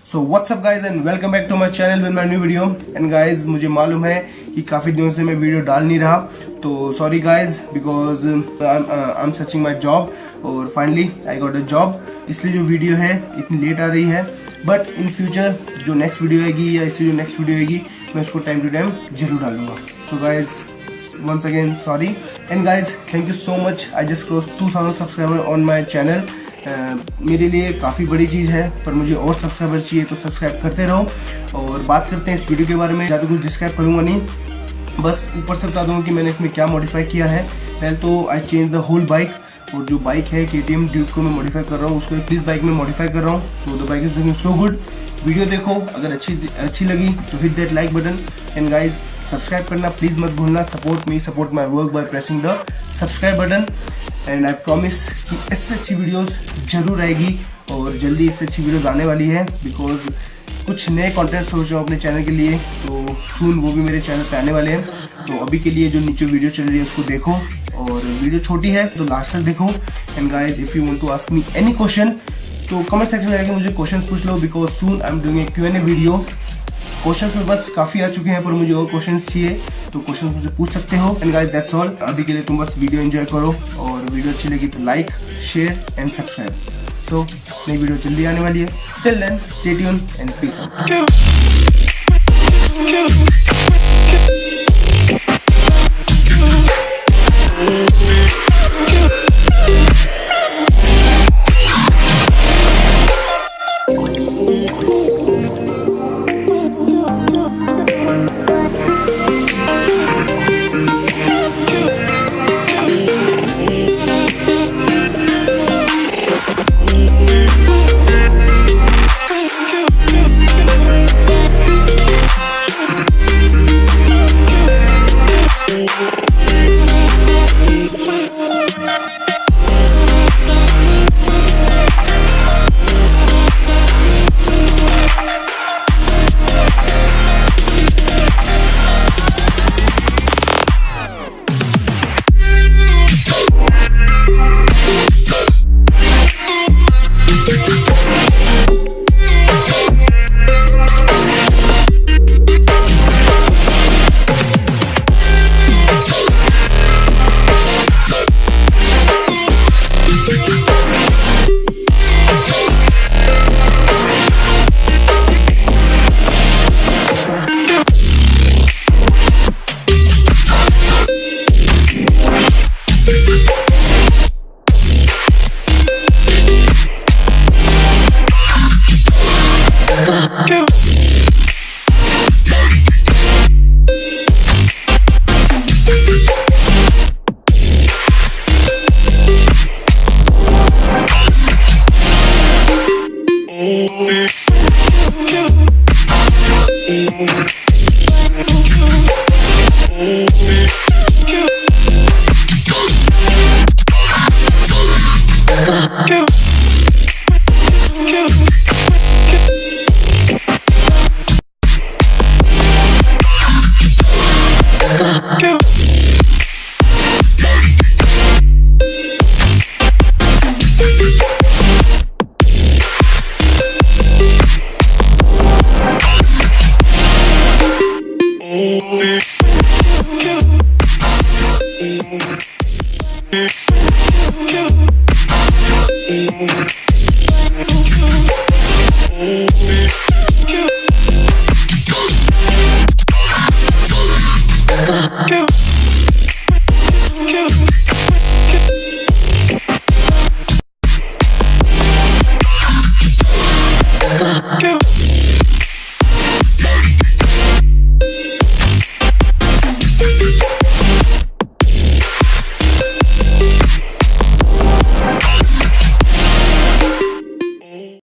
So what's up guys and welcome back to my channel with my new video. And guys मुझे मालूम है कि काफ़ी दिनों से मैं वीडियो डाल नहीं रहा, तो sorry guys because I am searching my job और finally I got a job, इसलिए जो वीडियो है इतनी लेट आ रही है। बट इन फ्यूचर जो नेक्स्ट वीडियो आएगी या इससे जो नेक्स्ट वीडियो आएगी मैं उसको टाइम टू टाइम जरूर डालूंगा। So guys once again sorry, and guys thank you so much, I just crossed 2000 subscriber on my channel। मेरे लिए काफ़ी बड़ी चीज़ है, पर मुझे और सब्सक्राइबर चाहिए, तो सब्सक्राइब करते रहो। और बात करते हैं इस वीडियो के बारे में। ज़्यादा कुछ डिस्क्राइब करूँगा नहीं, बस ऊपर से बता दूँगा कि मैंने इसमें क्या मॉडिफाई किया है। पहले तो I change the whole bike, और जो बाइक है KTM DUKE को मैं मॉडिफाई कर रहा हूँ, उसको इस बाइक में मॉडिफाई कर रहा हूँ। So the bike is looking so good. Video देखो, अगर अच्छी लगी तो hit that like button, and guys subscribe करना प्लीज़ मत भूलना। Support me, support my work by pressing the subscribe button. And I promise कि इससे अच्छी वीडियोस जरूर आएगी, और जल्दी इससे अच्छी वीडियोस आने वाली है, बिकॉज कुछ नए कंटेंट सोच रहा हूँ अपने चैनल के लिए, तो सून वो भी मेरे चैनल पे आने वाले हैं। तो अभी के लिए जो नीचे वीडियो चल रही है उसको देखो, और वीडियो छोटी है तो लास्ट तक देखो। And guys if you want to ask me any question तो कमेंट सेक्शन में आके मुझे क्वेश्चंस पूछ लो, because soon I am doing a Q&A video. Questions में बस काफ़ी आ चुके हैं, पर मुझे और क्वेश्चंस चाहिए, तो क्वेश्चंस मुझे पूछ सकते हो। And guys that's all. अभी के लिए तुम बस वीडियो एंजॉय करो, और वीडियो अच्छी लगी तो like, share and subscribe. So नई वीडियो जल्दी आने वाली है। Till then stay tune and peace out. Go.